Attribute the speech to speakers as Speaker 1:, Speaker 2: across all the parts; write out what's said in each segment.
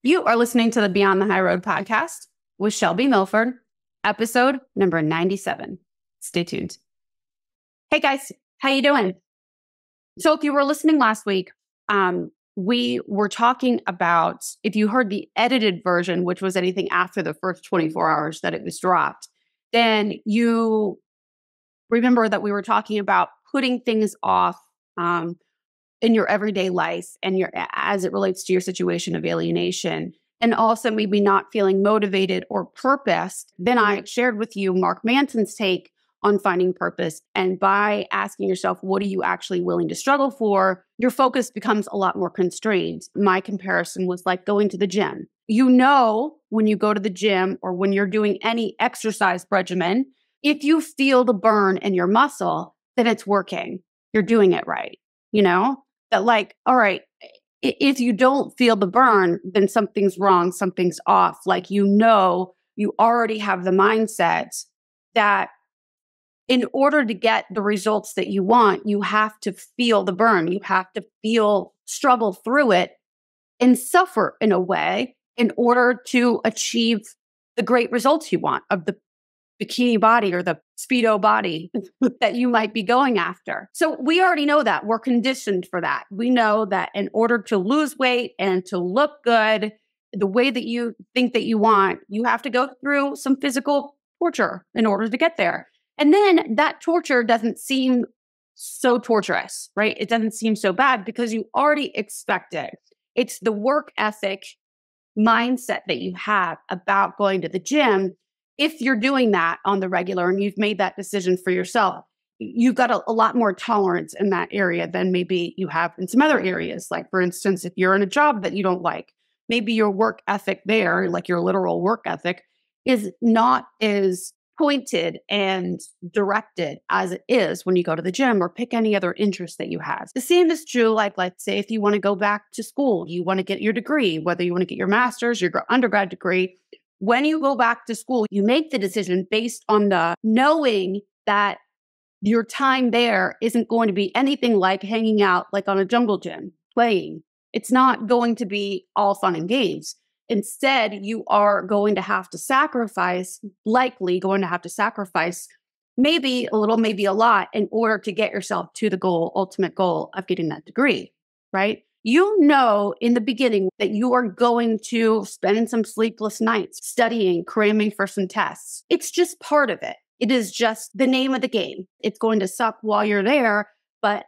Speaker 1: You are listening to the Beyond the High Road podcast with Shelby Milford, episode number 97. Stay tuned. Hey guys, how you doing? So if you were listening last week, we were talking about, if you heard the edited version, which was anything after the first 24 hours that it was dropped, then you remember that we were talking about putting things off in your everyday life and as it relates to your situation of alienation, and also maybe not feeling motivated or purposed. Then I shared with you Mark Manson's take on finding purpose. And by asking yourself, what are you actually willing to struggle for? Your focus becomes a lot more constrained. My comparison was like going to the gym. You know, when you go to the gym or when you're doing any exercise regimen, if you feel the burn in your muscle, then it's working. You're doing it right. You know, that like, all right, if you don't feel the burn, then something's wrong, something's off. Like, you know, you already have the mindset that in order to get the results that you want, you have to feel the burn. You have to struggle through it and suffer in a way in order to achieve the great results you want of the bikini body or the Speedo body that you might be going after. So we already know that. We're conditioned for that. We know that in order to lose weight and to look good the way that you think that you want, you have to go through some physical torture in order to get there. And then that torture doesn't seem so torturous, right? It doesn't seem so bad because you already expect it. It's the work ethic mindset that you have about going to the gym. If you're doing that on the regular and you've made that decision for yourself, you've got a lot more tolerance in that area than maybe you have in some other areas. Like, for instance, if you're in a job that you don't like, maybe your work ethic there, like your literal work ethic, is not as pointed and directed as it is when you go to the gym or pick any other interest that you have. The same is true, like, let's say if you want to go back to school, you want to get your degree, whether you want to get your master's, your undergrad degree. When you go back to school, you make the decision based on the knowing that your time there isn't going to be anything like hanging out like on a jungle gym, playing. It's not going to be all fun and games. Instead, you are going to have to sacrifice, maybe a little, maybe a lot, in order to get yourself to the goal, ultimate goal of getting that degree, right? You know in the beginning that you are going to spend some sleepless nights studying, cramming for some tests. It's just part of it. It is just the name of the game. It's going to suck while you're there, but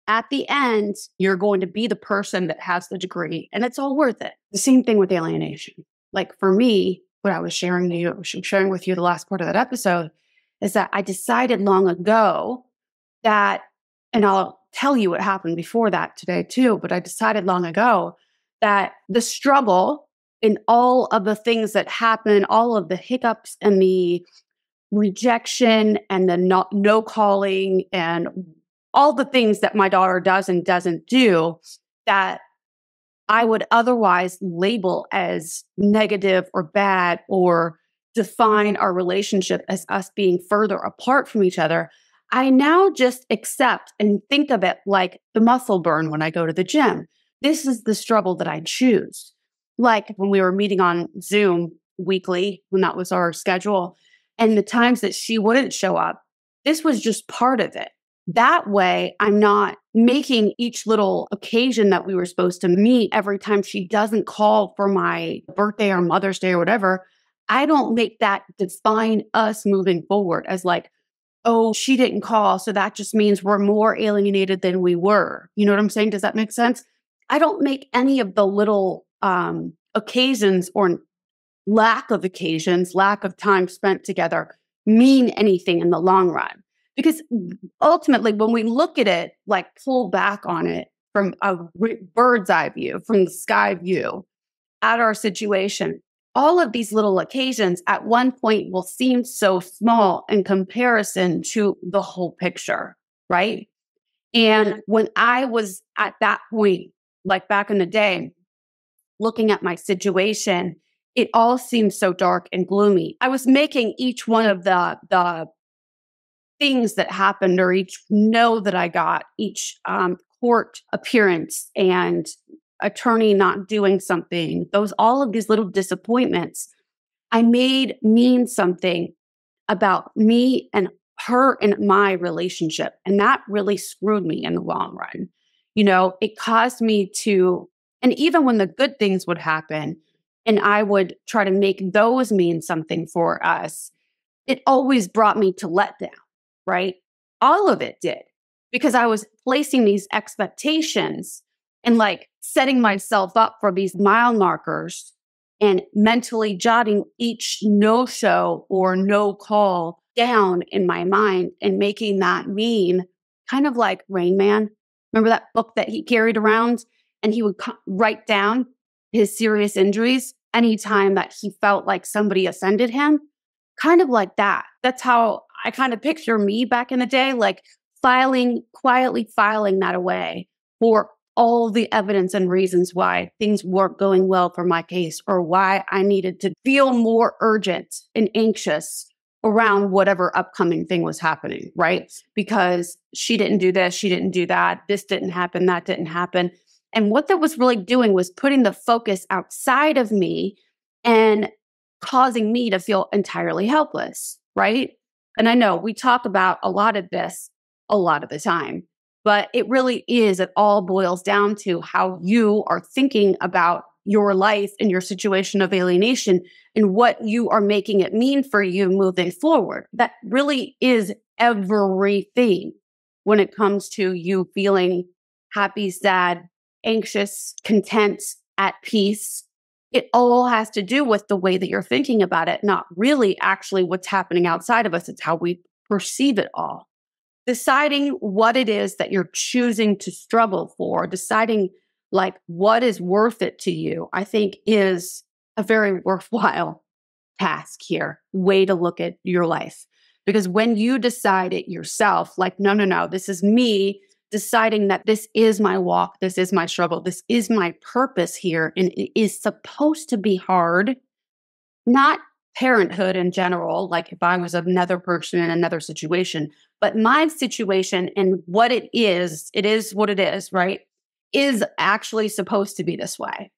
Speaker 1: at the end, you're going to be the person that has the degree, and it's all worth it. The same thing with alienation. Like, for me, what I was sharing with you the last part of that episode is that I decided long ago that, and I'll tell you what happened before that today too, but I decided long ago that the struggle in all of the things that happen, all of the hiccups and the rejection and the no calling and all the things that my daughter does and doesn't do that I would otherwise label as negative or bad or define our relationship as us being further apart from each other, I now just accept and think of it like the muscle burn when I go to the gym. This is the struggle that I choose. Like when we were meeting on Zoom weekly, when that was our schedule, and the times that she wouldn't show up, this was just part of it. That way, I'm not making each little occasion that we were supposed to meet every time she doesn't call for my birthday or Mother's Day or whatever. I don't make that define us moving forward as like, oh, she didn't call, so that just means we're more alienated than we were. You know what I'm saying? Does that make sense? I don't make any of the little occasions or lack of occasions, lack of time spent together mean anything in the long run. Because ultimately, when we look at it, like pull back on it from a bird's eye view, from the sky view at our situation, all of these little occasions at one point will seem so small in comparison to the whole picture, right? And when I was at that point, like back in the day, looking at my situation, it all seemed so dark and gloomy. I was making each one of the things that happened or each no that I got, each court appearance and attorney not doing something, all of these little disappointments, I made mean something about me and her and my relationship. And that really screwed me in the long run. It caused me to, and even when the good things would happen and I would try to make those mean something for us, it always brought me to letdown, right? All of it did, because I was placing these expectations and like setting myself up for these mile markers and mentally jotting each no show or no call down in my mind and making that mean, kind of like Rain Man. Remember that book that he carried around, and he would write down his serious injuries anytime that he felt like somebody offended him? Kind of like that. That's how I kind of picture me back in the day, like quietly filing that away for all the evidence and reasons why things weren't going well for my case, or why I needed to feel more urgent and anxious around whatever upcoming thing was happening, right? Because she didn't do this, she didn't do that, this didn't happen, that didn't happen. And what that was really doing was putting the focus outside of me and causing me to feel entirely helpless, right? And I know we talk about a lot of this a lot of the time, but it all boils down to how you are thinking about your life and your situation of alienation and what you are making it mean for you moving forward. That really is everything when it comes to you feeling happy, sad, anxious, content, at peace. It all has to do with the way that you're thinking about it, not really actually what's happening outside of us. It's how we perceive it all. Deciding what it is that you're choosing to struggle for, deciding like what is worth it to you, I think is a very worthwhile task here, way to look at your life. Because when you decide it yourself, like, no, this is me deciding that this is my walk, this is my struggle, this is my purpose here, and it is supposed to be hard, not parenthood in general, like if I was another person in another situation, but my situation and what it is what it is, right? Is actually supposed to be this way.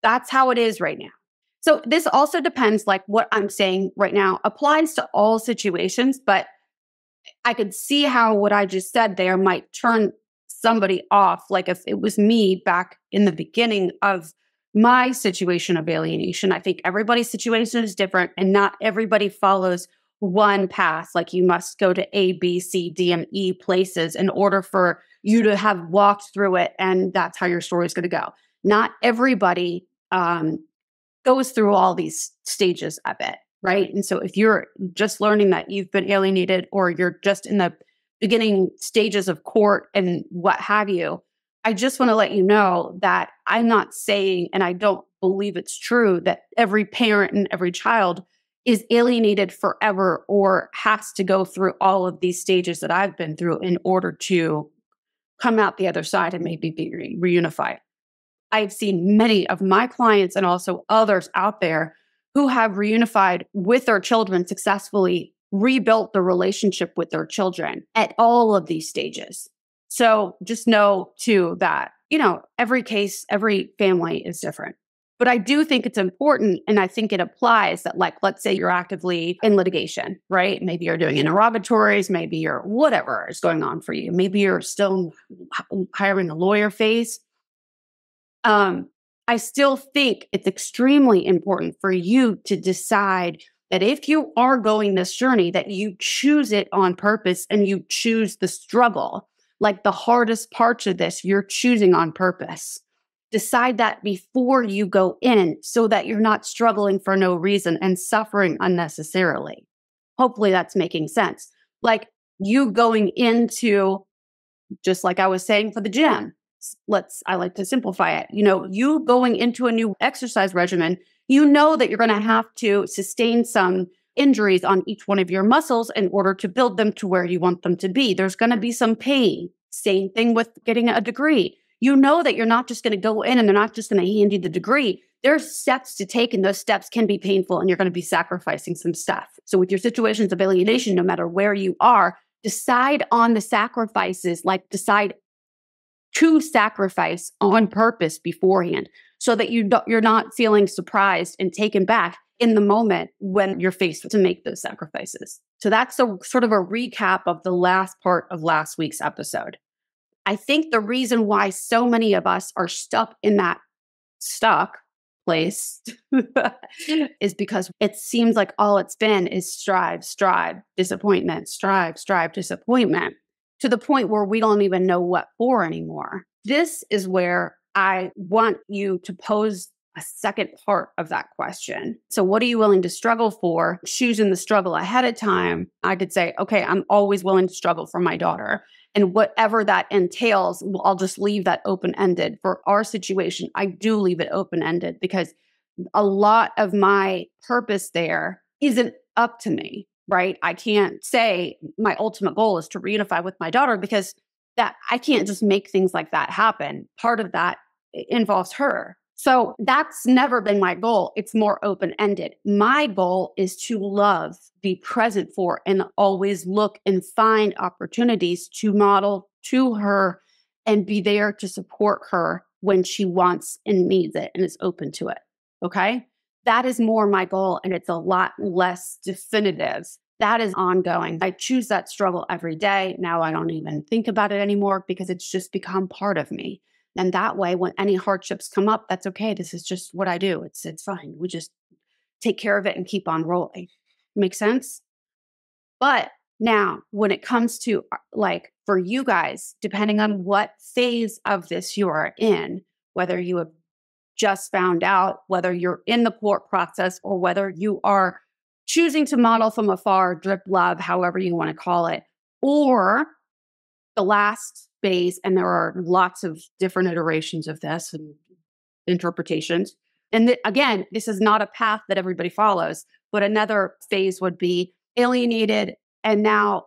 Speaker 1: That's how it is right now. So this also depends, like what I'm saying right now applies to all situations, but I could see how what I just said there might turn somebody off. Like if it was me back in the beginning of my situation of alienation, I think everybody's situation is different and not everybody follows one path. Like you must go to A, B, C, D, and E places in order for you to have walked through it. And that's how your story is going to go. Not everybody goes through all these stages of it, right? And so if you're just learning that you've been alienated, or you're just in the beginning stages of court and what have you, I just want to let you know that I'm not saying, and I don't believe it's true, that every parent and every child is alienated forever or has to go through all of these stages that I've been through in order to come out the other side and maybe be reunified. I've seen many of my clients and also others out there who have reunified with their children, successfully rebuilt the relationship with their children at all of these stages. So just know too that, every case, every family is different. But I do think it's important, and I think it applies that, like, let's say you're actively in litigation, right? Maybe you're doing interrogatories, maybe you're whatever is going on for you. Maybe you're still hiring a lawyer phase. I still think it's extremely important for you to decide that if you are going this journey, that you choose it on purpose and you choose the struggle. Like the hardest parts of this, you're choosing on purpose. Decide that before you go in so that you're not struggling for no reason and suffering unnecessarily. Hopefully that's making sense. Like you going into, just like I was saying for the gym, I like to simplify it. You going into a new exercise regimen, you know that you're going to have to sustain some injuries on each one of your muscles in order to build them to where you want them to be. There's going to be some pain. Same thing with getting a degree. You know that you're not just going to go in and they're not just going to hand you the degree. There's steps to take, and those steps can be painful, and you're going to be sacrificing some stuff. So with your situations of alienation, no matter where you are, decide on the sacrifices, like decide to sacrifice on purpose beforehand so that you're not feeling surprised and taken back in the moment when you're faced to make those sacrifices. So that's a sort of a recap of the last part of last week's episode. I think the reason why so many of us are stuck in that place is because it seems like all it's been is strive, disappointment, strive, disappointment, to the point where we don't even know what for anymore. This is where I want you to pose a second part of that question. So what are you willing to struggle for? Choosing the struggle ahead of time, I could say, okay, I'm always willing to struggle for my daughter. And whatever that entails, I'll just leave that open-ended. For our situation, I do leave it open-ended because a lot of my purpose there isn't up to me, right? I can't say my ultimate goal is to reunify with my daughter because that I can't just make things like that happen. Part of that involves her. So that's never been my goal. It's more open-ended. My goal is to love, be present for, and always look and find opportunities to model to her and be there to support her when she wants and needs it and is open to it. Okay? That is more my goal, and it's a lot less definitive. That is ongoing. I choose that struggle every day. Now I don't even think about it anymore because it's just become part of me. And that way, when any hardships come up, that's okay. This is just what I do. It's fine. We just take care of it and keep on rolling. Make sense? But now, when it comes to like for you guys, depending on what phase of this you are in, whether you have just found out, whether you're in the court process, or whether you are choosing to model from afar, drip love, however you want to call it, or the last phase, and there are lots of different iterations of this and interpretations. And again, this is not a path that everybody follows, but another phase would be alienated. And now,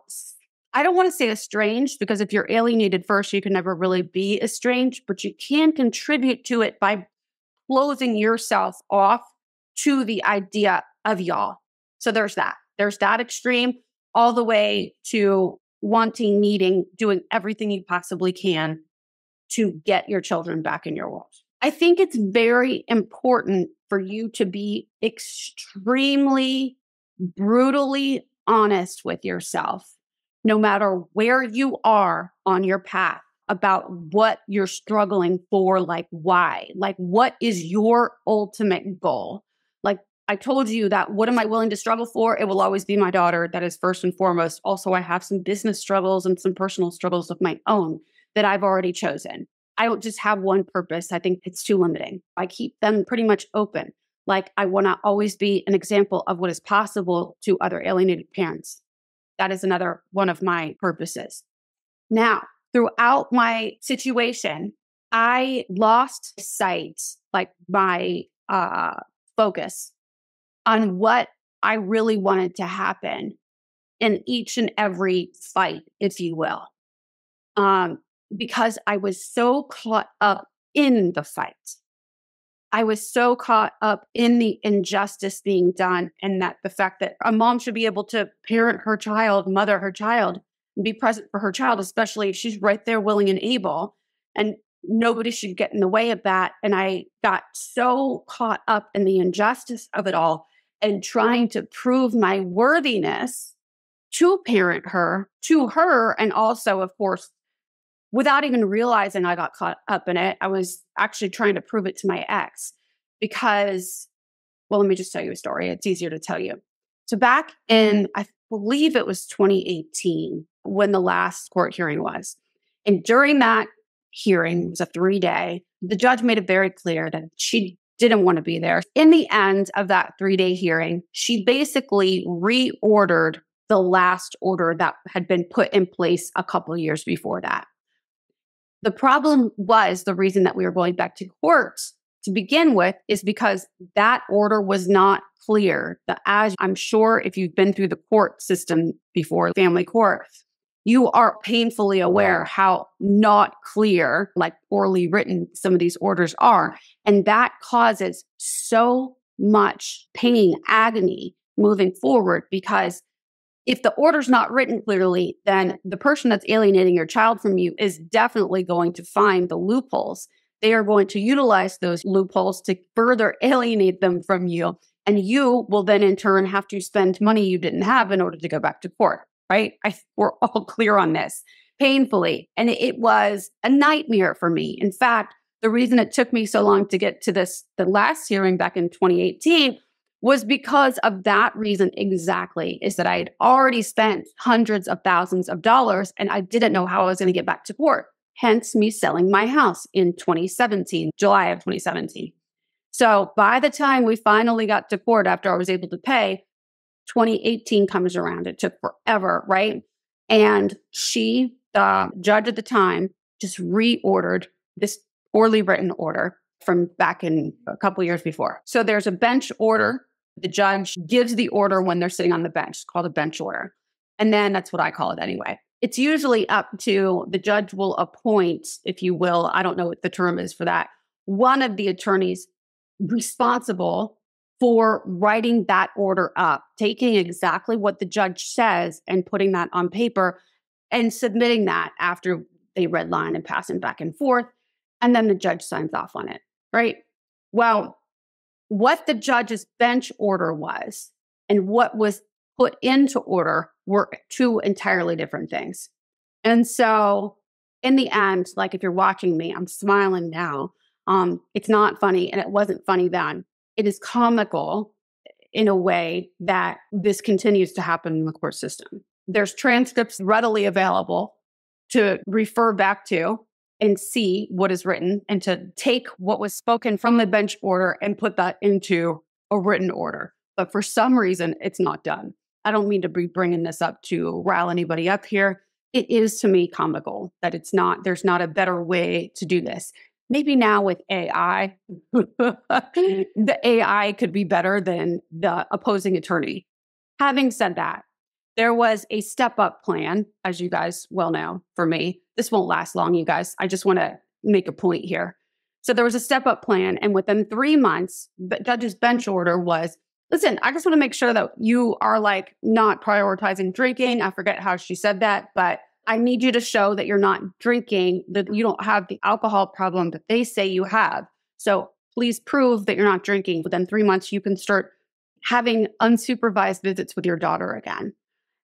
Speaker 1: I don't want to say estranged, because if you're alienated first, you can never really be estranged, but you can contribute to it by closing yourself off to the idea of y'all. So there's that. There's that extreme, all the way to wanting, needing, doing everything you possibly can to get your children back in your world. I think it's very important for you to be extremely, brutally honest with yourself, no matter where you are on your path, about what you're struggling for, like why, like what is your ultimate goal? Like I told you that what am I willing to struggle for? It will always be my daughter. That is first and foremost. Also, I have some business struggles and some personal struggles of my own that I've already chosen. I don't just have one purpose. I think it's too limiting. I keep them pretty much open. Like I want to always be an example of what is possible to other alienated parents. That is another one of my purposes. Now, throughout my situation, I lost sight, like my focus on what I really wanted to happen in each and every fight, if you will, because I was so caught up in the fight. I was so caught up in the injustice being done, and that the fact that a mom should be able to parent her child, mother her child, and be present for her child, especially if she's right there willing and able, and nobody should get in the way of that. And I got so caught up in the injustice of it all and trying to prove my worthiness to parent her, to her, and also, of course, without even realizing I got caught up in it, I was actually trying to prove it to my ex because, well, let me just tell you a story. It's easier to tell you. So back in, I believe it was 2018 when the last court hearing was. And during that hearing, it was a 3-day, the judge made it very clear that she didn't want to be there. In the end of that 3-day hearing, she basically reordered the last order that had been put in place a couple of years before that. The problem was, the reason that we were going back to court to begin with is because that order was not clear. As I'm sure if you've been through the court system before, family court, you are painfully aware how not clear, like orally written, some of these orders are. And that causes so much pain, agony moving forward, because If the order's not written clearly, then the person that's alienating your child from you is definitely going to find the loopholes. They are going to utilize those loopholes to further alienate them from you. And you will then in turn have to spend money you didn't have in order to go back to court, right? We're all clear on this painfully. And it was a nightmare for me. In fact, the reason it took me so long to get to the last hearing back in 2018 was because of that reason exactly, is that I had already spent hundreds of thousands of dollars and I didn't know how I was going to get back to court. Hence me selling my house in 2017, July of 2017. So by the time we finally got to court after I was able to pay, 2018 comes around. It took forever, right? And the judge at the time, just reordered this poorly written order from back in a couple years before. So there's a bench order. The judge gives the order when they're sitting on the bench. It's called a bench order. And then that's what I call it anyway. It's usually up to the judge will appoint, if you will, I don't know what the term is for that, one of the attorneys responsible for writing that order up, taking exactly what the judge says and putting that on paper and submitting that after they redline and pass it back and forth. And then the judge signs off on it, right? Well, what the judge's bench order was and what was put into order were two entirely different things. And so in the end, like if you're watching me, I'm smiling now. It's not funny and it wasn't funny then. It is comical in a way that this continues to happen in the court system. There's transcripts readily available to refer back to and see what is written and to take what was spoken from the bench order and put that into a written order. But for some reason, it's not done. I don't mean to be bringing this up to rile anybody up here. It is to me comical that there's not a better way to do this. Maybe now with AI, the AI could be better than the opposing attorney. Having said that, there was a step-up plan, as you guys well know, for me. This won't last long, you guys. I just want to make a point here. So there was a step-up plan, and within 3 months, the judge's bench order was, listen, I just want to make sure that you are not prioritizing drinking. I forget how she said that, but I need you to show that you're not drinking, that you don't have the alcohol problem that they say you have. So please prove that you're not drinking. Within 3 months, you can start having unsupervised visits with your daughter again.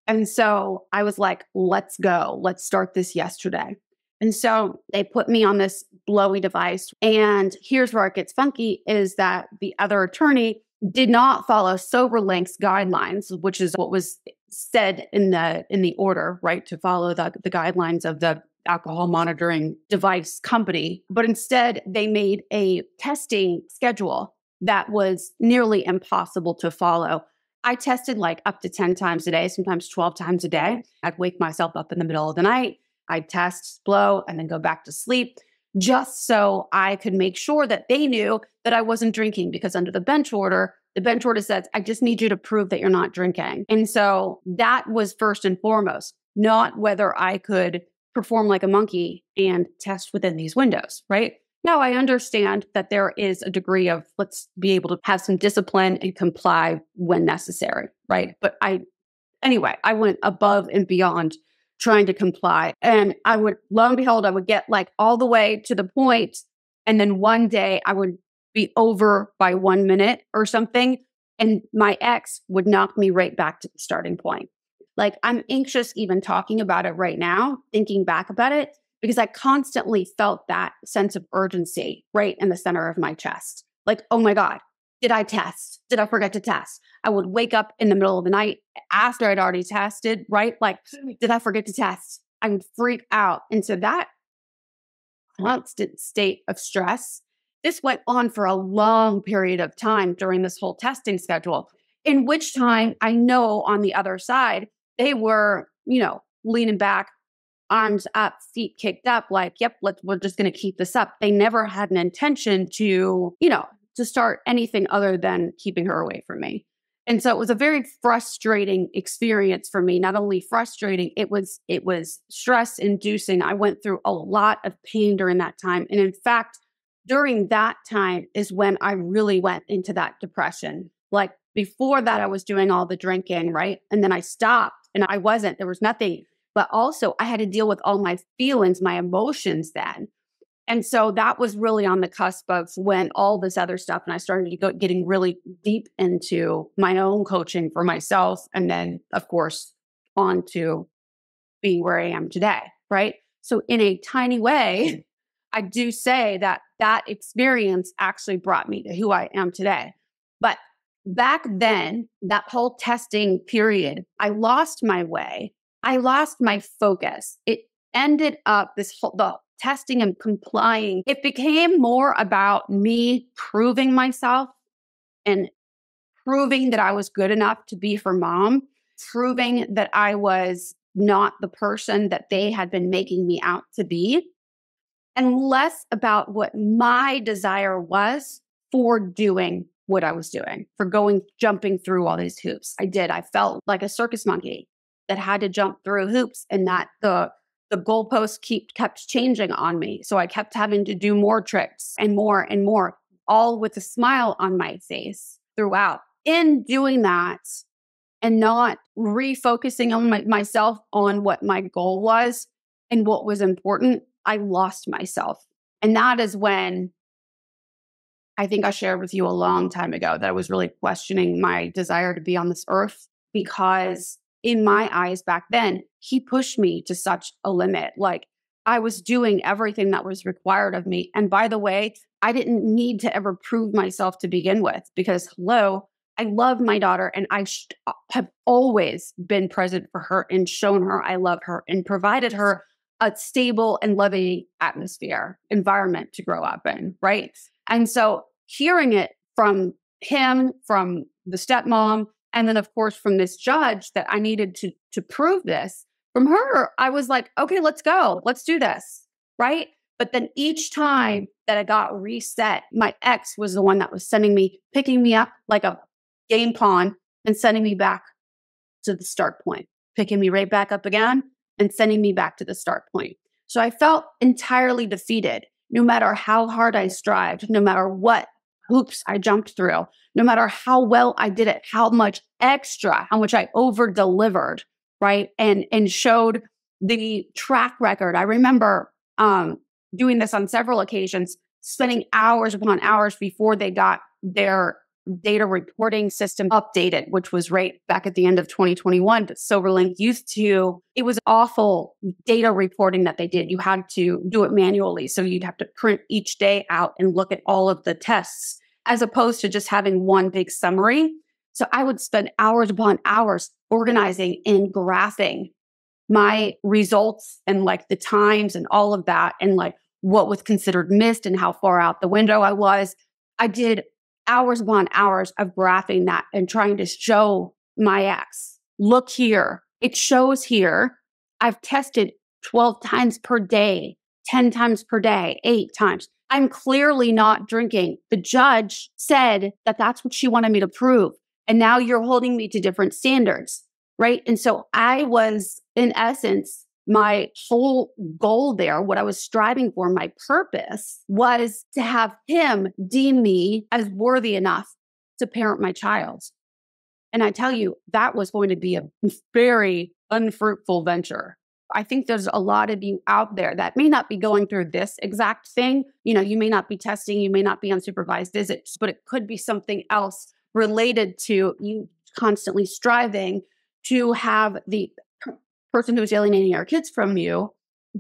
Speaker 1: And so I was like, let's go. Let's start this yesterday. And so they put me on this blowy device. And here's where it gets funky is that the other attorney did not follow SoberLink's guidelines, which is what was said in the order, right? To follow the guidelines of the alcohol monitoring device company. But instead, they made a testing schedule that was nearly impossible to follow. I tested up to 10 times a day, sometimes 12 times a day. I'd wake myself up in the middle of the night. I'd test, blow, and then go back to sleep just so I could make sure that they knew that I wasn't drinking, because under the bench order says, I just need you to prove that you're not drinking. And so that was first and foremost, not whether I could perform like a monkey and test within these windows, right? Now, I understand that there is a degree of let's be able to have some discipline and comply when necessary, right? But I went above and beyond trying to comply. And lo and behold, I would get all the way to the point, and then one day I would be over by 1 minute or something, and my ex would knock me right back to the starting point. I'm anxious even talking about it right now, thinking back about it, because I constantly felt that sense of urgency right in the center of my chest. Oh my God, did I test? Did I forget to test? I would wake up in the middle of the night after I'd already tested, right? Did I forget to test? I would freak out. And so that constant state of stress, this went on for a long period of time during this whole testing schedule, in which time I know on the other side, they were, leaning back, arms up, feet kicked up, yep, we're just going to keep this up. They never had an intention to start anything other than keeping her away from me. And so it was a very frustrating experience for me. Not only frustrating, it was stress inducing. I went through a lot of pain during that time. And in fact, during that time is when I really went into that depression. before that, I was doing all the drinking, right? And then I stopped and there was nothing. But also I had to deal with all my feelings, my emotions then. And so that was really on the cusp of when all this other stuff, and I started to go getting really deep into my own coaching for myself. And then, of course, on to being where I am today, right? So in a tiny way, I do say that that experience actually brought me to who I am today. But back then, that whole testing period, I lost my way. I lost my focus. It ended up the testing and complying. It became more about me proving myself and proving that I was good enough to be for mom, proving that I was not the person that they had been making me out to be, and less about what my desire was for doing what I was doing, for jumping through all these hoops. I felt like a circus monkey that had to jump through hoops, and that the goalposts kept changing on me. So I kept having to do more tricks and more, all with a smile on my face throughout. In doing that and not refocusing on myself on what my goal was and what was important, I lost myself. And that is when I think I shared with you a long time ago that I was really questioning my desire to be on this earth, because in my eyes back then, he pushed me to such a limit. Like, I was doing everything that was required of me. And by the way, I didn't need to ever prove myself to begin with, because hello, I love my daughter and I have always been present for her and shown her I love her and provided her a stable and loving environment to grow up in, right? And so hearing it from him, from the stepmom, and then of course from this judge that I needed to prove this, from her, I was like, okay, let's go. Let's do this, right? But then each time that I got reset, my ex was the one that was picking me up like a game pawn and sending me back to the start point, picking me right back up again and sending me back to the start point. So I felt entirely defeated, no matter how hard I strived, no matter what hoops I jumped through, no matter how well I did it, how much I over delivered, right? And showed the track record. I remember doing this on several occasions, spending hours upon hours before they got their data reporting system updated, which was right back at the end of 2021. But Silverlink it was awful data reporting that they did. You had to do it manually. So you'd have to print each day out and look at all of the tests, as opposed to just having one big summary. So I would spend hours upon hours organizing and graphing my results and like the times and all of that, and like what was considered missed and how far out the window I was. I did hours upon hours of graphing that and trying to show my ex, look here, it shows here. I've tested 12 times per day, 10 times per day, 8 times. I'm clearly not drinking. The judge said that that's what she wanted me to prove. And now you're holding me to different standards, right? And so I was, in essence, my whole goal there, what I was striving for, my purpose, was to have him deem me as worthy enough to parent my child. And I tell you, that was going to be a very unfruitful venture. I think there's a lot of you out there that may not be going through this exact thing. You know, you may not be testing, you may not be on supervised visits, but it could be something else related to you constantly striving to have the person who's alienating your kids from you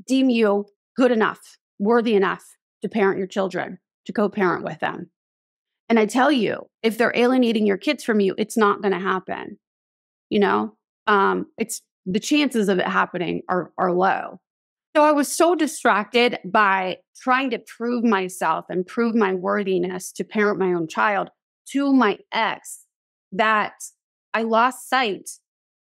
Speaker 1: deem you good enough, worthy enough to parent your children, to co-parent with them. And I tell you, if they're alienating your kids from you, it's not going to happen. You know, it's the chances of it happening are low. So I was so distracted by trying to prove myself and prove my worthiness to parent my own child to my ex that I lost sight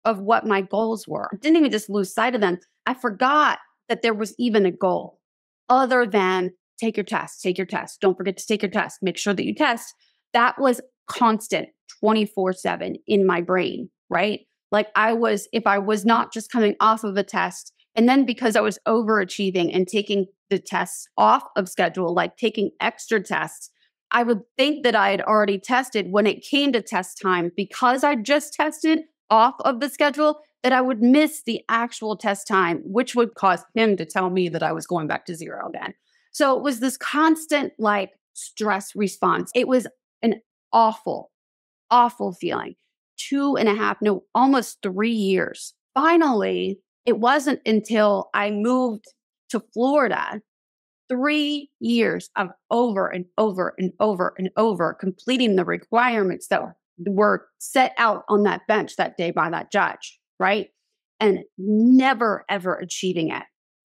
Speaker 1: of what my goals were. I didn't even just lose sight of them. I forgot that there was even a goal other than take your test, take your test. Don't forget to take your test. Make sure that you test. That was constant 24/7 in my brain, right? Like if I was not just coming off of a test, and then because I was overachieving and taking the tests off of schedule, like taking extra tests, I would think that I had already tested when it came to test time, because I just tested off of the schedule, that I would miss the actual test time, which would cause him to tell me that I was going back to zero again. So it was this constant like stress response. It was an awful, awful feeling. 2.5, no, almost 3 years. Finally, it wasn't until I moved to Florida, 3 years of over and over and over and over completing the requirements that were set out on that bench that day by that judge, right? And never, ever achieving it.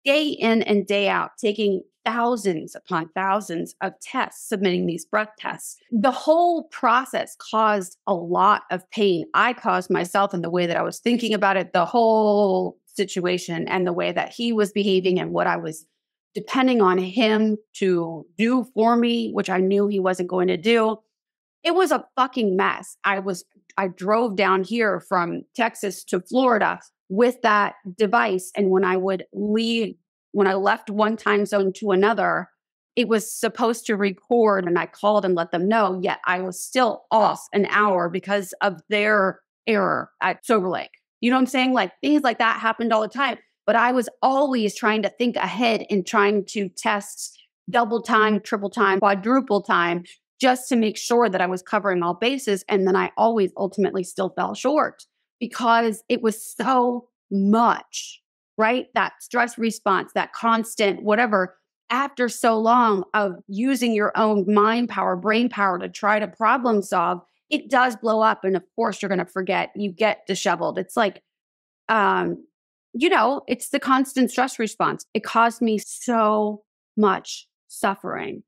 Speaker 1: Day in and day out, taking thousands upon thousands of tests, submitting these breath tests. The whole process caused a lot of pain. I caused myself in the way that I was thinking about it, the whole situation and the way that he was behaving and what I was depending on him to do for me, which I knew he wasn't going to do. It was a fucking mess. I drove down here from Texas to Florida with that device. And when I would leave, when I left one time zone to another, it was supposed to record, and I called and let them know, yet I was still off an hour because of their error at Silver Lake. You know what I'm saying? Like things like that happened all the time. But I was always trying to think ahead and trying to test double time, triple time, quadruple time, just to make sure that I was covering all bases. And then I always ultimately still fell short because it was so much, right? That stress response, that constant whatever, after so long of using your own mind power, brain power to try to problem solve, it does blow up. And of course, you're going to forget. You get disheveled. It's like, it's the constant stress response. It caused me so much suffering.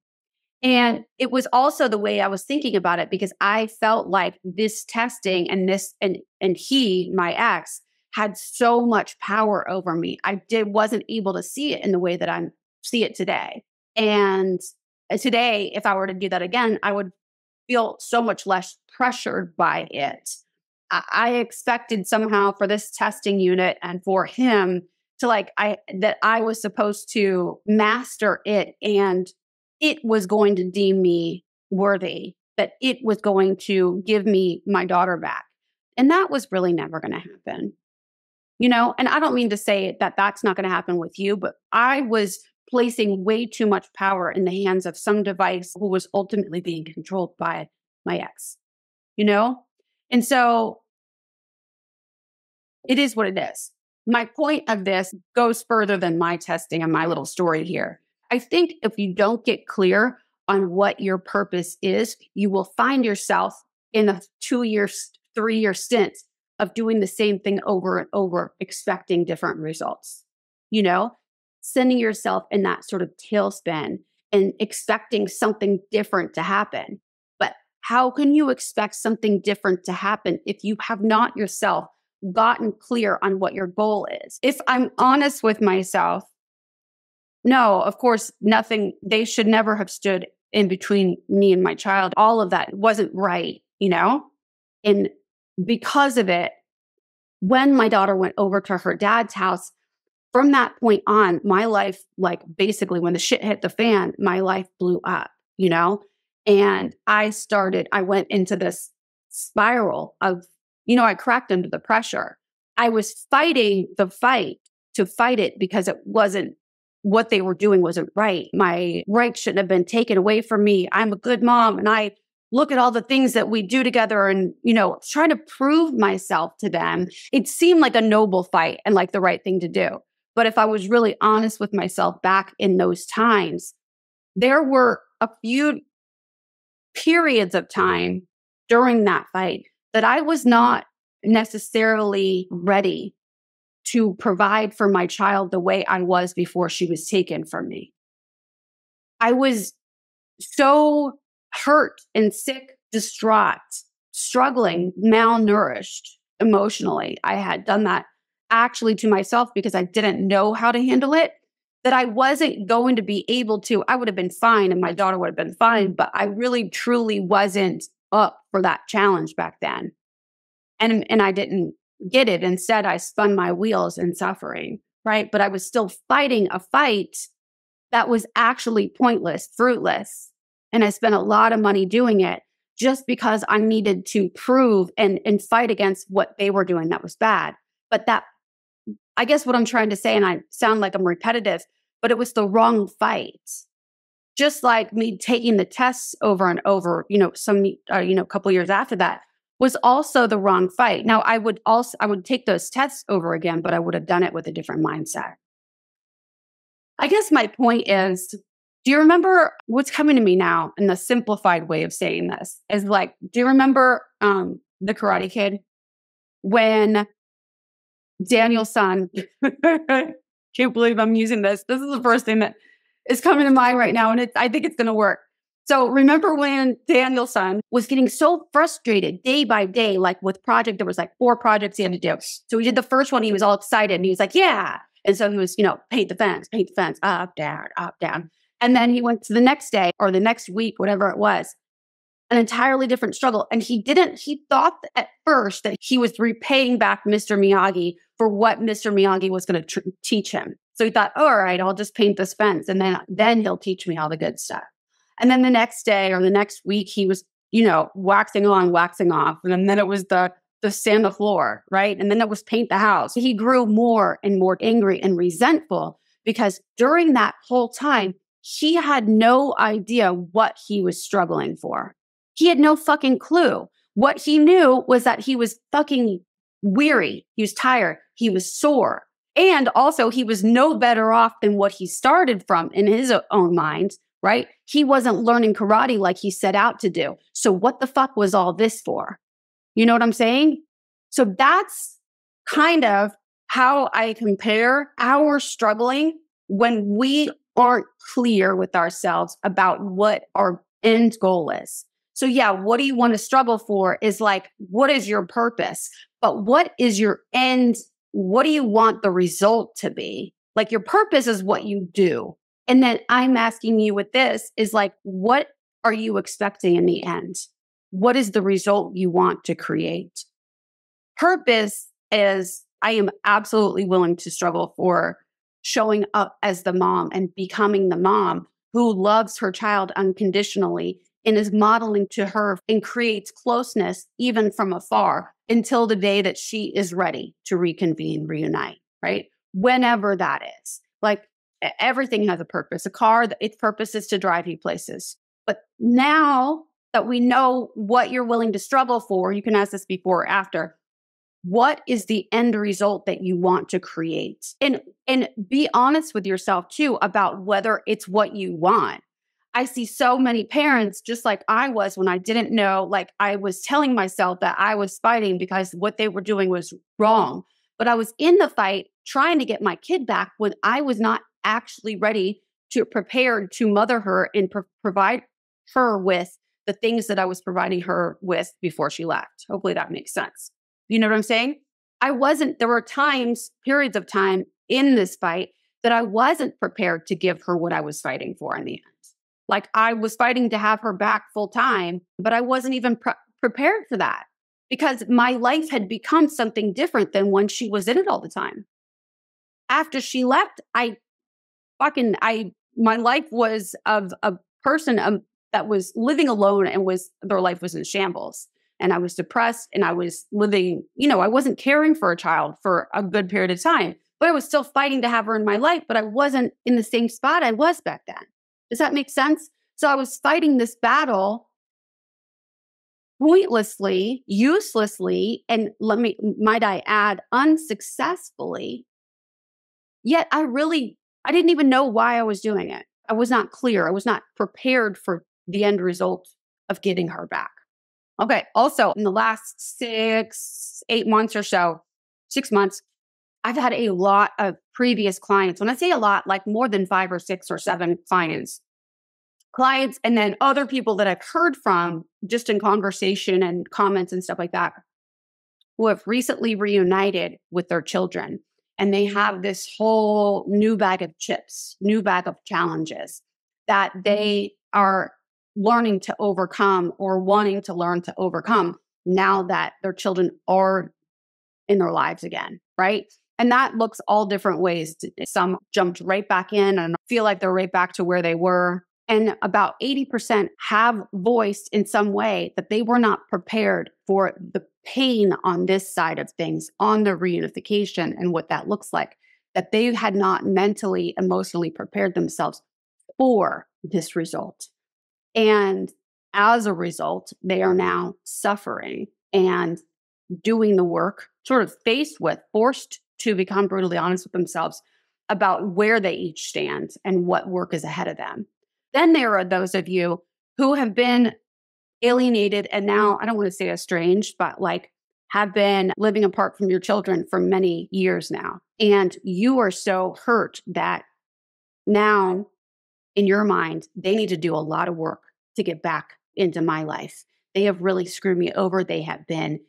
Speaker 1: And it was also the way I was thinking about it, because I felt like this testing and he, my ex, had so much power over me. I wasn't able to see it in the way that I see it today. And today, if I were to do that again, I would feel so much less pressured by it. I expected somehow for this testing unit and for him to that I was supposed to master it, and it was going to deem me worthy, that it was going to give me my daughter back. And that was really never going to happen. And I don't mean to say that that's not going to happen with you, but I was placing way too much power in the hands of some device who was ultimately being controlled by my ex, And so it is what it is. My point of this goes further than my testing and my little story here. I think if you don't get clear on what your purpose is, you will find yourself in a 2-year, 3-year stint of doing the same thing over and over, expecting different results, sending yourself in that sort of tailspin and expecting something different to happen. But how can you expect something different to happen if you have not yourself gotten clear on what your goal is? If I'm honest with myself, no, of course, nothing. They should never have stood in between me and my child. All of that wasn't right, And because of it, when my daughter went over to her dad's house, from that point on, my life, basically when the shit hit the fan, my life blew up, And I went into this spiral of, I cracked under the pressure. I was fighting the fight to fight it because it wasn't, what they were doing wasn't right. My rights shouldn't have been taken away from me. I'm a good mom. And I look at all the things that we do together and, trying to prove myself to them. It seemed like a noble fight and like the right thing to do. But if I was really honest with myself back in those times, there were a few periods of time during that fight that I was not necessarily ready to provide for my child the way I was before she was taken from me. I was so hurt and sick, distraught, struggling, malnourished emotionally. I had done that actually to myself because I didn't know how to handle it, that I wasn't going to be able to. I would have been fine and my daughter would have been fine, but I really, truly wasn't up for that challenge back then. And I didn't get it. Instead, I spun my wheels in suffering, right? But I was still fighting a fight that was actually pointless, fruitless. And I spent a lot of money doing it just because I needed to prove and fight against what they were doing that was bad. But that, I guess what I'm trying to say, and I sound like I'm repetitive, but it was the wrong fight. Just like me taking the tests over and over, a couple years after that was also the wrong fight. Now I would take those tests over again, but I would have done it with a different mindset. I guess my point is, do you remember what's coming to me now in the simplified way of saying this is like, do you remember the Karate Kid when Daniel's son, can't believe I'm using this. This is the first thing that is coming to mind right now. And I think it's going to work. So remember when Daniel's son was getting so frustrated day by day, like with project, there was like 4 projects he had to do. So he did the first one. He was all excited and he was like, yeah. And so he was, paint the fence, up, down. And then he went to the next day or the next week, whatever it was, an entirely different struggle. And he thought at first that he was repaying back Mr. Miyagi for what Mr. Miyagi was going to teach him. So he thought, all right, I'll just paint this fence and then he'll teach me all the good stuff. And then the next day or the next week, he was, waxing on, waxing off. And then it was the sand the floor, right? And then it was paint the house. He grew more and more angry and resentful because during that whole time, he had no idea what he was struggling for. He had no fucking clue. What he knew was that he was fucking weary. He was tired. He was sore. And also he was no better off than what he started from in his own mind, right? He wasn't learning karate like he set out to do. So what the fuck was all this for? You know what I'm saying? So that's kind of how I compare our struggling when we aren't clear with ourselves about what our end goal is. So yeah, what do you want to struggle for is like, what is your purpose? But what is your end? What do you want the result to be? Like your purpose is what you do. And then I'm asking you with this is like, what are you expecting in the end? What is the result you want to create? Purpose is, I am absolutely willing to struggle for showing up as the mom and becoming the mom who loves her child unconditionally and is modeling to her and creates closeness even from afar until the day that she is ready to reunite, right? Whenever that is. Like everything has a purpose. A car, its purpose is to drive you places. But now that we know what you're willing to struggle for, you can ask this before or after. What is the end result that you want to create? And be honest with yourself too about whether it's what you want. I see so many parents, just like I was when I didn't know, like I was telling myself that I was fighting because what they were doing was wrong. But I was in the fight trying to get my kid back when I was not actually ready to prepare to mother her and provide her with the things that I was providing her with before she left. Hopefully that makes sense. You know what I'm saying? There were periods of time in this fight that I wasn't prepared to give her what I was fighting for in the end. Like I was fighting to have her back full time, but I wasn't even prepared for that because my life had become something different than when she was in it all the time. After she left, my life was of a person that was living alone and their life was in shambles. And I was depressed and I was living, I wasn't caring for a child for a good period of time, but I was still fighting to have her in my life, but I wasn't in the same spot I was back then. Does that make sense? So I was fighting this battle pointlessly, uselessly, and might I add, unsuccessfully. Yet I didn't even know why I was doing it. I was not clear. I was not prepared for the end result of getting her back. Okay. Also, in the last 8 months or so, 6 months, I've had a lot of previous clients. When I say a lot, like more than 5 or 6 or 7 clients, and then other people that I've heard from just in conversation and comments and stuff like that, who have recently reunited with their children. And they have this whole new bag of chips, new bag of challenges that they are learning to overcome or wanting to learn to overcome now that their children are in their lives again, right? And that looks all different ways. Some jumped right back in and feel like they're right back to where they were. And about 80% have voiced in some way that they were not prepared for the pain on this side of things, on the reunification and what that looks like, that they had not mentally, emotionally prepared themselves for this result. And as a result, they are now suffering and doing the work, sort of faced with, forced to become brutally honest with themselves about where they each stand and what work is ahead of them. Then there are those of you who have been alienated and now, I don't want to say estranged, but like have been living apart from your children for many years now. And you are so hurt that now in your mind, they need to do a lot of work to get back into my life. They have really screwed me over. They have been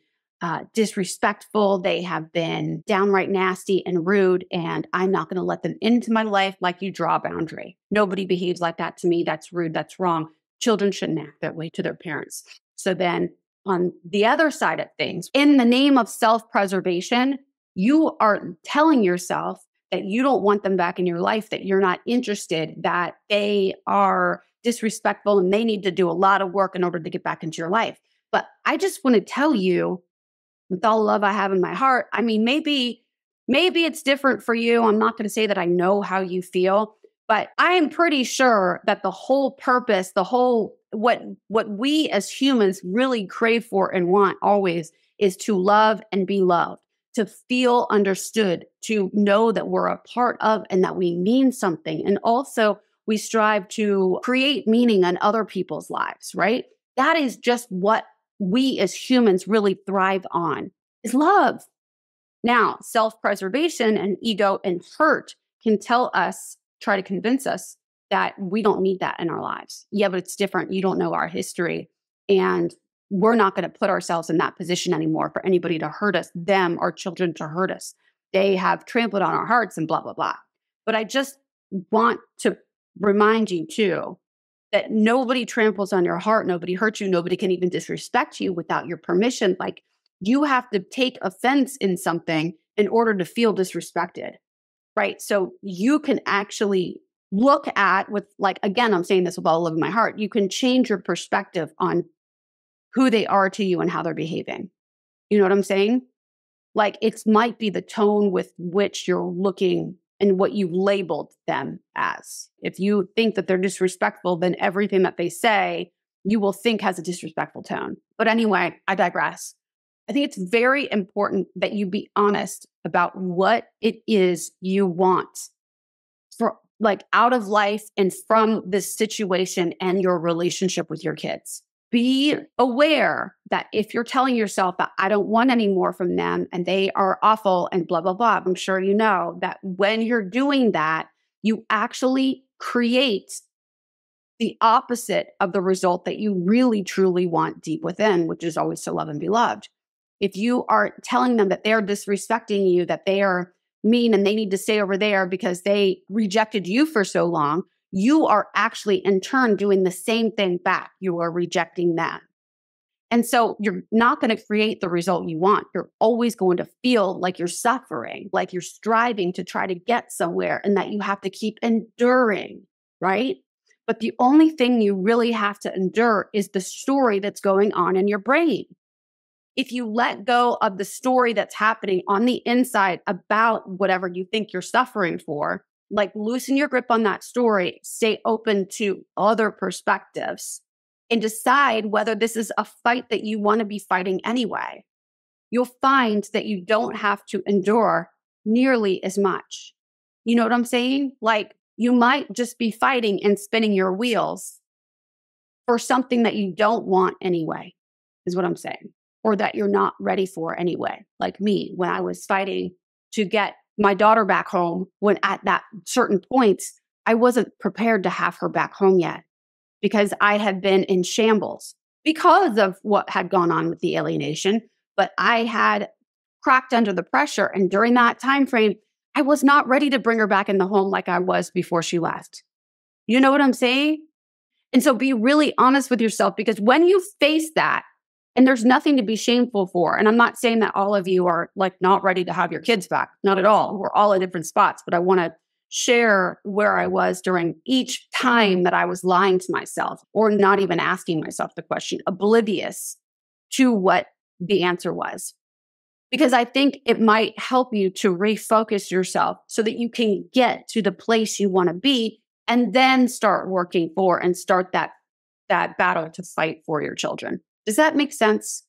Speaker 1: disrespectful. They have been downright nasty and rude, and I'm not going to let them into my life. Like, you draw a boundary. Nobody behaves like that to me. That's rude. That's wrong. Children shouldn't act that way to their parents. So then on the other side of things, in the name of self-preservation, you are telling yourself that you don't want them back in your life, that you're not interested, that they are disrespectful and they need to do a lot of work in order to get back into your life. But I just want to tell you, with all the love I have in my heart, I mean, maybe it's different for you. I'm not going to say that I know how you feel, but I am pretty sure that the whole purpose, what we as humans really crave for and want always is to love and be loved, to feel understood, to know that we're a part of and that we mean something. And also we strive to create meaning in other people's lives, right? That is just what we as humans really thrive on, is love. Now, self-preservation and ego and hurt can try to convince us that we don't need that in our lives. Yeah, but it's different. You don't know our history. And we're not going to put ourselves in that position anymore for anybody to hurt us, them, our children to hurt us. They have trampled on our hearts and blah, blah, blah. But I just want to remind you too, that nobody tramples on your heart, nobody hurts you, nobody can even disrespect you without your permission. Like, you have to take offense in something in order to feel disrespected, right? So you can actually look at again, I'm saying this with all the love in my heart, you can change your perspective on who they are to you and how they're behaving. You know what I'm saying? Like, it might be the tone with which you're looking and what you've labeled them as. If you think that they're disrespectful, then everything that they say, you will think has a disrespectful tone. But anyway, I digress. I think it's very important that you be honest about what it is you want for, like, out of life and from this situation and your relationship with your kids. Be aware that if you're telling yourself that I don't want any more from them and they are awful and blah, blah, blah, I'm sure you know that when you're doing that, you actually create the opposite of the result that you really, truly want deep within, which is always to love and be loved. If you are telling them that they're disrespecting you, that they are mean and they need to stay over there because they rejected you for so long, you are actually in turn doing the same thing back. You are rejecting them. And so you're not going to create the result you want. You're always going to feel like you're suffering, like you're striving to try to get somewhere and that you have to keep enduring, right? But the only thing you really have to endure is the story that's going on in your brain. If you let go of the story that's happening on the inside about whatever you think you're suffering for, like, loosen your grip on that story, stay open to other perspectives, and decide whether this is a fight that you want to be fighting anyway. You'll find that you don't have to endure nearly as much. You know what I'm saying? Like, you might just be fighting and spinning your wheels for something that you don't want anyway, is what I'm saying, or that you're not ready for anyway. Like me, when I was fighting to get my daughter back home, when at that certain points, I wasn't prepared to have her back home yet because I had been in shambles because of what had gone on with the alienation. But I had cracked under the pressure. And during that time frame, I was not ready to bring her back in the home like I was before she left. You know what I'm saying? And so be really honest with yourself, because when you face that, and there's nothing to be shameful for. And I'm not saying that all of you are like not ready to have your kids back. Not at all. We're all at different spots. But I want to share where I was during each time that I was lying to myself or not even asking myself the question, oblivious to what the answer was. Because I think it might help you to refocus yourself so that you can get to the place you want to be and then start working for and start that battle to fight for your children. Does that make sense?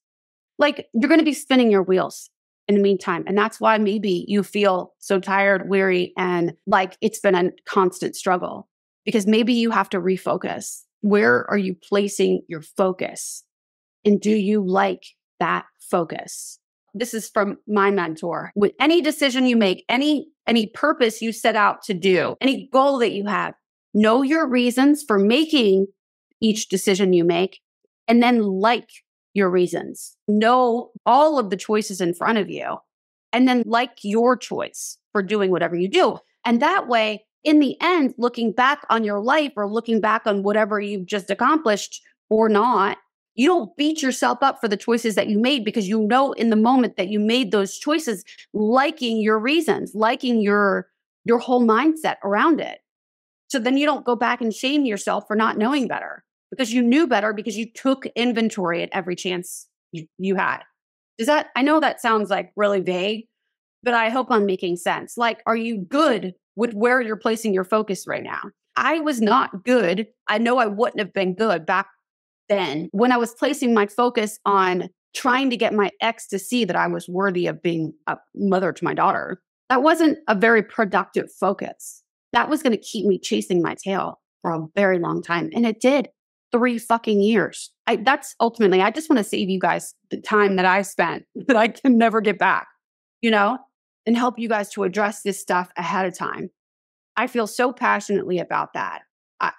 Speaker 1: Like, you're going to be spinning your wheels in the meantime. And that's why maybe you feel so tired, weary, and like it's been a constant struggle, because maybe you have to refocus. Where are you placing your focus? And do you like that focus? This is from my mentor. With any decision you make, any purpose you set out to do, any goal that you have, know your reasons for making each decision you make, and then like your reasons. Know all of the choices in front of you, and then like your choice for doing whatever you do. And that way, in the end, looking back on your life or looking back on whatever you've just accomplished or not, you don't beat yourself up for the choices that you made, because you know in the moment that you made those choices, liking your reasons, liking your whole mindset around it. So then you don't go back and shame yourself for not knowing better, because you knew better, because you took inventory at every chance you had. I know that sounds like really vague, but I hope I'm making sense. Like, are you good with where you're placing your focus right now? I was not good. I know I wouldn't have been good back then when I was placing my focus on trying to get my ex to see that I was worthy of being a mother to my daughter. That wasn't a very productive focus. That was going to keep me chasing my tail for a very long time. And it did. 3 fucking years. That's ultimately, I just want to save you guys the time that I spent that I can never get back, and help you guys to address this stuff ahead of time. I feel so passionately about that.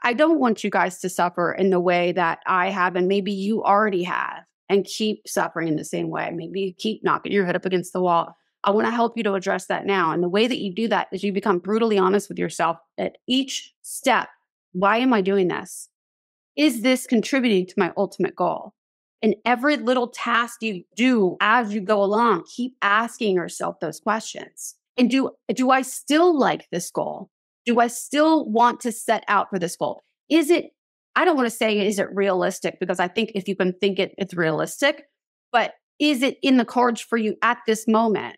Speaker 1: I don't want you guys to suffer in the way that I have, and maybe you already have, and keep suffering in the same way. Maybe you keep knocking your head up against the wall. I want to help you to address that now. And the way that you do that is you become brutally honest with yourself at each step. Why am I doing this? Is this contributing to my ultimate goal? And every little task you do as you go along, keep asking yourself those questions. And do I still like this goal? Do I still want to set out for this goal? I don't want to say, is it realistic? Because I think if you can think it's realistic, but is it in the cards for you at this moment?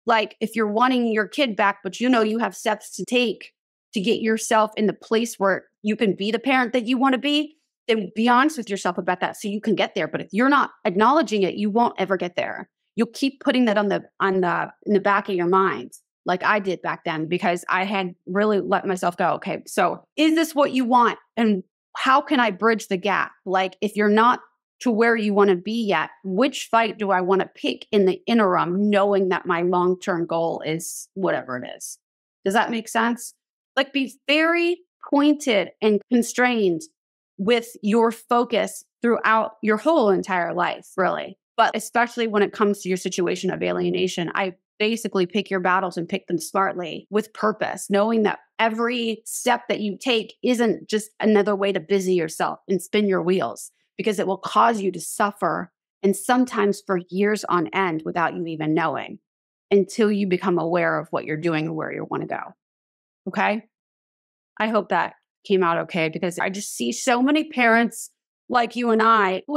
Speaker 1: Like, if you're wanting your kid back, but you have steps to take to get yourself in the place where you can be the parent that you want to be, then be honest with yourself about that so you can get there. But if you're not acknowledging it, you won't ever get there. You'll keep putting that in the back of your mind, like I did back then, because I had really let myself go. Okay, so is this what you want? And how can I bridge the gap? Like, if you're not to where you want to be yet, which fight do I want to pick in the interim, knowing that my long-term goal is whatever it is? Does that make sense? Like, be very pointed and constrained with your focus throughout your whole entire life, really. But especially when it comes to your situation of alienation, I basically pick your battles and pick them smartly with purpose, knowing that every step that you take isn't just another way to busy yourself and spin your wheels, because it will cause you to suffer, and sometimes for years on end without you even knowing, until you become aware of what you're doing and where you want to go. Okay? I hope that came out okay, because I just see so many parents like you and I who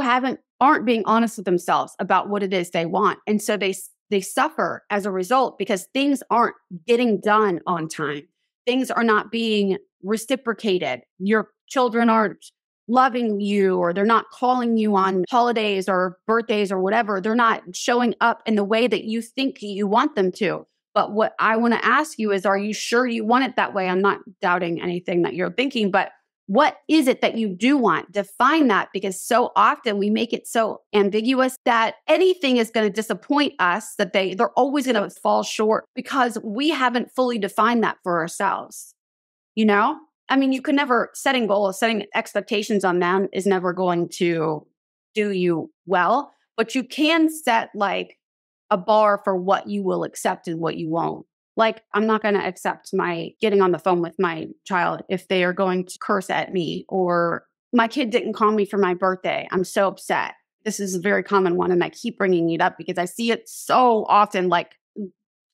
Speaker 1: aren't being honest with themselves about what it is they want. And so they suffer as a result, because things aren't getting done on time. Things are not being reciprocated. Your children aren't loving you, or they're not calling you on holidays or birthdays or whatever. They're not showing up in the way that you think you want them to. But what I want to ask you is, are you sure you want it that way? I'm not doubting anything that you're thinking, but what is it that you do want? Define that, because so often we make it so ambiguous that anything is going to disappoint us, that they're always going to fall short because we haven't fully defined that for ourselves. I mean, you can never, setting goals, setting expectations on them is never going to do you well, but you can set like a bar for what you will accept and what you won't. Like, I'm not going to accept my getting on the phone with my child if they are going to curse at me, or my kid didn't call me for my birthday. I'm so upset. This is a very common one, and I keep bringing it up because I see it so often, like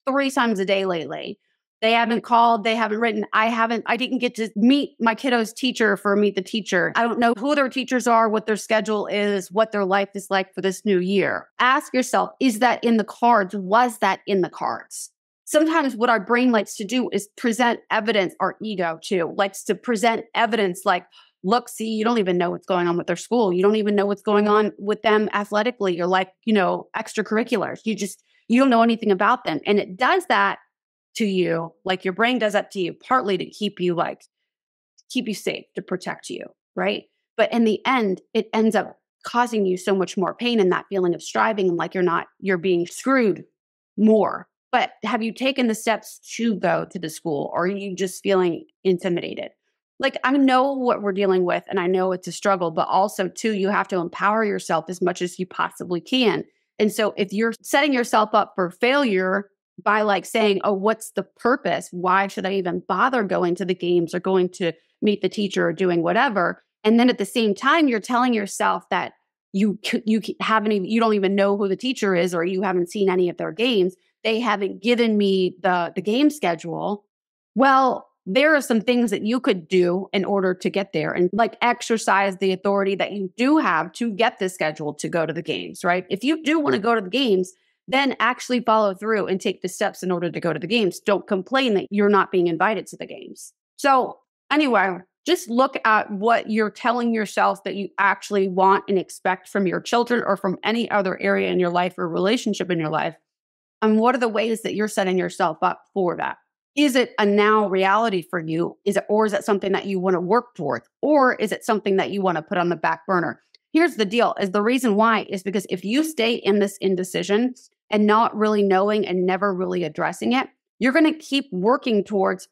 Speaker 1: 3 times a day lately, They haven't called, they haven't written. I didn't get to meet my kiddo's teacher for Meet the Teacher. I don't know who their teachers are, what their schedule is, what their life is like for this new year. Ask yourself, is that in the cards? Was that in the cards? Sometimes what our brain likes to do is present evidence. Our ego too likes to present evidence like, look, see, you don't even know what's going on with their school. You don't even know what's going on with them athletically or like, extracurriculars. You don't know anything about them. And it does that to you, like your brain does that to you, partly to keep you safe, to protect you, right? But in the end, it ends up causing you so much more pain and that feeling of striving and like you're being screwed more. But have you taken the steps to go to the school, or are you just feeling intimidated? Like, I know what we're dealing with and I know it's a struggle, but also too, you have to empower yourself as much as you possibly can. And so if you're setting yourself up for failure by like saying, oh, what's the purpose? Why should I even bother going to the games or going to meet the teacher or doing whatever? And then at the same time, you're telling yourself that you don't even know who the teacher is, or you haven't seen any of their games. They haven't given me the game schedule. Well, there are some things that you could do in order to get there and like exercise the authority that you do have to get the schedule to go to the games, right? If you do want to go to the games, then actually follow through and take the steps in order to go to the games. Don't complain that you're not being invited to the games. So anyway, just look at what you're telling yourself that you actually want and expect from your children or from any other area in your life or relationship in your life. And what are the ways that you're setting yourself up for that? Is it a now reality for you? Or is it something that you want to work towards? Or is it something that you want to put on the back burner? Here's the deal, is the reason why is because if you stay in this indecision and not really knowing and never really addressing it, you're going to keep working towards,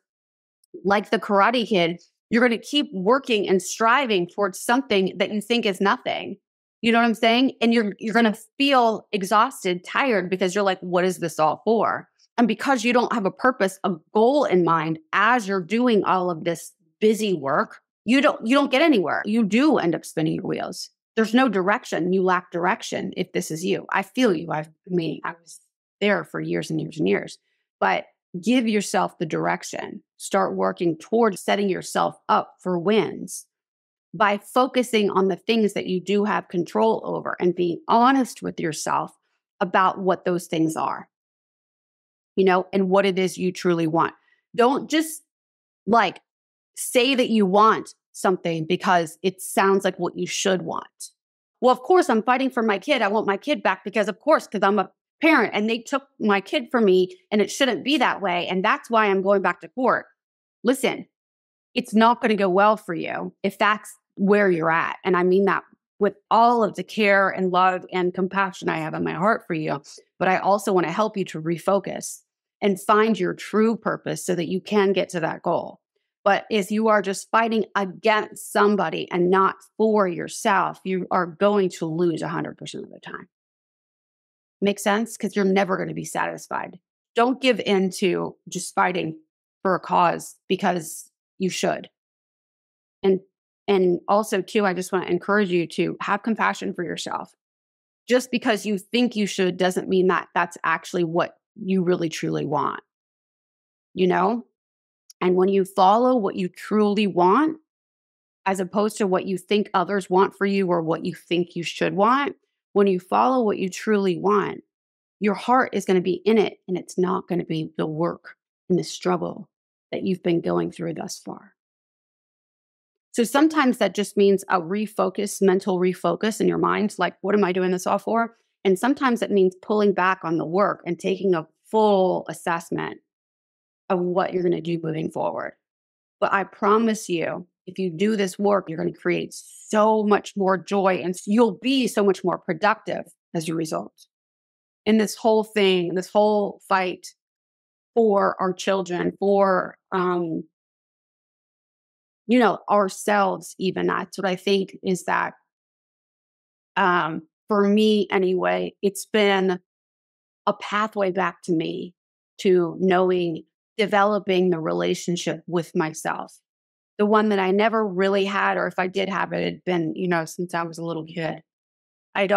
Speaker 1: like the Karate Kid, you're going to keep working and striving towards something that you think is nothing. You know what I'm saying? And you're going to feel exhausted, tired, because you're like, what is this all for? And because you don't have a purpose, a goal in mind as you're doing all of this busy work, you don't get anywhere. You do end up spinning your wheels. There's no direction. You lack direction if this is you. I feel you. I was there for years and years and years. But give yourself the direction. Start working towards setting yourself up for wins by focusing on the things that you do have control over and being honest with yourself about what those things are, and what it is you truly want. Don't just like say that you want something because it sounds like what you should want. Well, of course, I'm fighting for my kid. I want my kid back because I'm a parent and they took my kid from me and it shouldn't be that way. And that's why I'm going back to court. Listen, it's not going to go well for you if that's where you're at. And I mean that with all of the care and love and compassion I have in my heart for you. But I also want to help you to refocus and find your true purpose so that you can get to that goal. But if you are just fighting against somebody and not for yourself, you are going to lose 100% of the time. Make sense? Because you're never going to be satisfied. Don't give in to just fighting for a cause because you should. And also, too, I just want to encourage you to have compassion for yourself. Just because you think you should doesn't mean that that's actually what you really, truly want. And when you follow what you truly want, as opposed to what you think others want for you or what you think you should want, when you follow what you truly want, your heart is going to be in it, and it's not going to be the work and the struggle that you've been going through thus far. So sometimes that just means a mental refocus in your mind, like, what am I doing this all for? And sometimes it means pulling back on the work and taking a full assessment of what you're going to do moving forward. But I promise you, if you do this work, you're going to create so much more joy and you'll be so much more productive as a result. In this whole thing, this whole fight for our children, for, ourselves, even. That's what I think is that, for me anyway, it's been a pathway back to me, to developing the relationship with myself. The one that I never really had, or if I did have it, it had been, since I was a little kid. I'd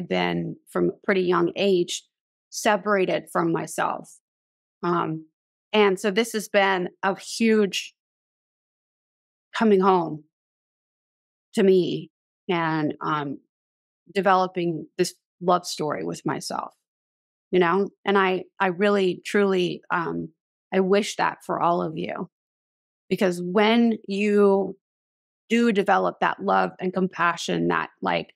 Speaker 1: been from a pretty young age separated from myself. And so this has been a huge coming home to me and developing this love story with myself, and I really, truly, I wish that for all of you, because when you do develop that love and compassion, that like,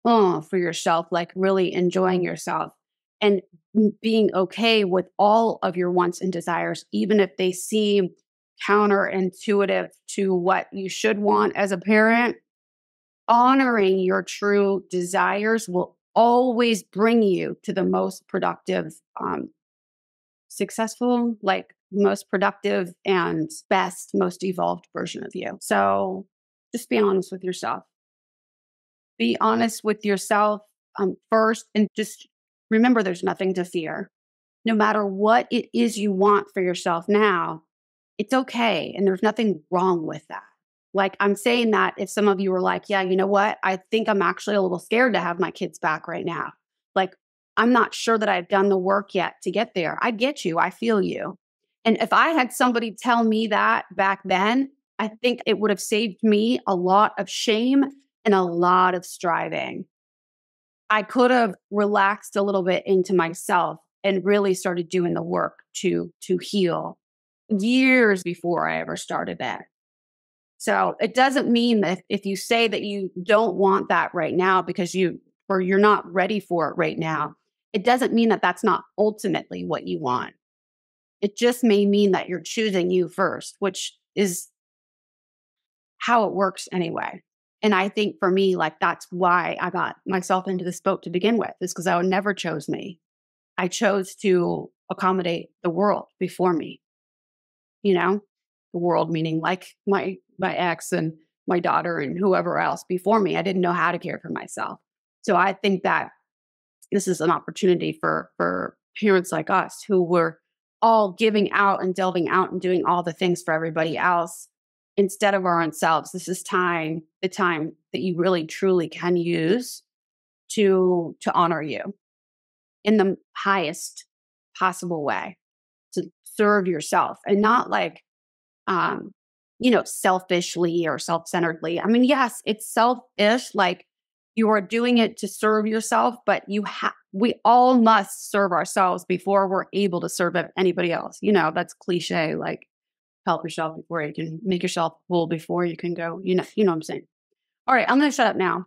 Speaker 1: oh, for yourself, like really enjoying yourself and being okay with all of your wants and desires, even if they seem counterintuitive to what you should want as a parent, honoring your true desires will always bring you to the most productive, successful, like most productive and best, most evolved version of you. So just be honest with yourself. Be honest with yourself first, and just remember there's nothing to fear. No matter what it is you want for yourself now, it's okay. And there's nothing wrong with that. Like, I'm saying that if some of you were like, yeah, you know what? I think I'm actually a little scared to have my kids back right now. Like, I'm not sure that I've done the work yet to get there. I get you. I feel you. And if I had somebody tell me that back then, I think it would have saved me a lot of shame and a lot of striving. I could have relaxed a little bit into myself and really started doing the work to heal years before I ever started that. So it doesn't mean that if you say that you don't want that right now because you're not ready for it right now, it doesn't mean that that's not ultimately what you want. It just may mean that you're choosing you first, which is how it works anyway. And I think for me, like, that's why I got myself into this boat to begin with, is because I would never chose me. I chose to accommodate the world before me, the world meaning like my ex and my daughter and whoever else before me. I didn't know how to care for myself. So I think that this is an opportunity for parents like us who were all giving out and delving out and doing all the things for everybody else instead of our own selves. This is the time that you really truly can use to honor you in the highest possible way, to serve yourself, and not like selfishly or self-centeredly. I mean, yes, it's selfish, like you are doing it to serve yourself, but we all must serve ourselves before we're able to serve anybody else. That's cliche, like help yourself before you can make yourself full before you can go, what I'm saying. All right, I'm going to shut up now.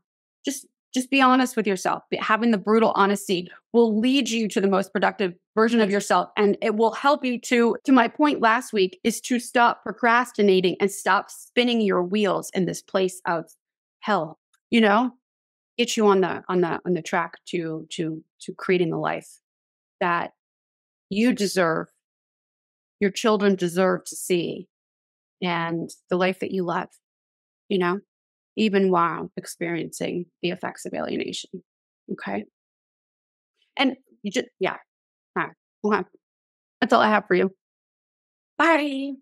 Speaker 1: Just be honest with yourself. Having the brutal honesty will lead you to the most productive version of yourself. And it will help you to my point last week, is to stop procrastinating and stop spinning your wheels in this place of hell, get you on the track to creating the life that you deserve, your children deserve to see, and the life that you love, you know? even while experiencing the effects of alienation. Okay. And you just, yeah. All right. Okay. That's all I have for you. Bye.